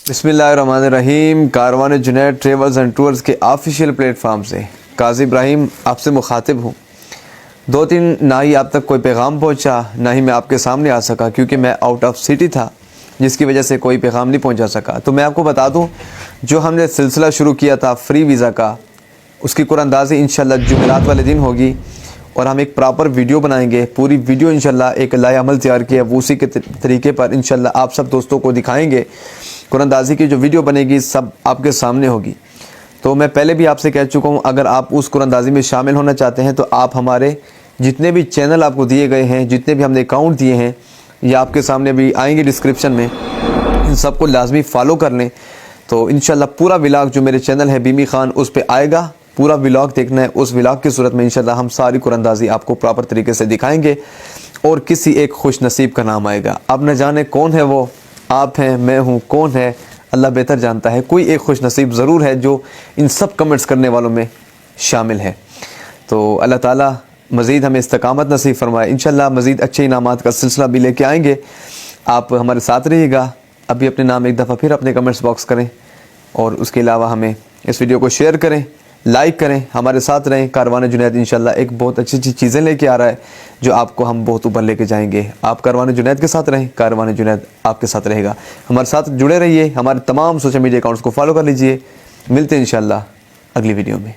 बिस्मिल्लाहिर्रहमानिर्रहीम। Karwan Junaid travels and tours के official platform से काजी इब्राहिम आपसे मुखातिब हूँ। 2-3 ना ही आप तक कोई पैगाम पहुँचा, ना ही मैं आपके सामने आ सका क्योंकि मैं आउट ऑफ सिटी था, जिसकी वजह से कोई पैगाम नहीं पहुँचा सका। तो मैं आपको बता दूँ, जो हमने सिलसिला शुरू किया था फ्री वीज़ा का, उसकी कुरानंदाज़ी इंशाल्लाह जुमेरात वाले दिन होगी और हम एक प्रॉपर वीडियो बनाएंगे। पूरी वीडियो इंशाल्लाह एक लाए अमल तैयार किया, वो उसी के तरीके पर इंशाल्लाह आप सब दोस्तों को दिखाएंगे। कुरानंदाज़ी की जो वीडियो बनेगी सब आपके सामने होगी। तो मैं पहले भी आपसे कह चुका हूँ, अगर आप उस कुरानंदाज़ी में शामिल होना चाहते हैं तो आप हमारे जितने भी चैनल आपको दिए गए हैं, जितने भी हमने अकाउंट दिए हैं, ये आपके सामने भी आएंगे डिस्क्रिप्शन में, इन सबको लाजमी फ़ॉलो कर लें। तो इंशाल्लाह पूरा व्लॉग जो मेरे चैनल है बीमी खान, उस पर आएगा। पूरा व्लॉग देखना है। उस व्लॉग की सूरत में इंशाल्लाह हम सारी कुरानंदाज़ी आपको प्रॉपर तरीके से दिखाएंगे और किसी एक खुश नसीब का नाम आएगा। अब न जाने कौन है वो, आप हैं, मैं हूँ, कौन है अल्लाह बेहतर जानता है। कोई एक खुश नसीब ज़रूर है जो इन सब कमेंट्स करने वालों में शामिल है। तो अल्लाह ताला मज़ीद हमें इस्तकामत नसीब फरमाए। इंशाल्लाह मज़ीद अच्छे इनामात का सिलसिला भी लेके आएंगे। आप हमारे साथ रहिएगा। अभी अपने नाम एक दफ़ा फिर अपने कमेंट्स बॉक्स करें और उसके अलावा हमें इस वीडियो को शेयर करें, लाइक करें, हमारे साथ रहें। कारवान जुनैद इंशाल्लाह एक बहुत अच्छी अच्छी चीज़ें लेके आ रहा है जो आपको हम बहुत ऊपर लेके जाएंगे। आप कारवान जुनैद के साथ रहें, कारवान जुनैद आपके साथ रहेगा। हमारे साथ जुड़े रहिए, हमारे तमाम सोशल मीडिया अकाउंट्स को फॉलो कर लीजिए। मिलते हैं इंशाल्लाह अगली वीडियो में।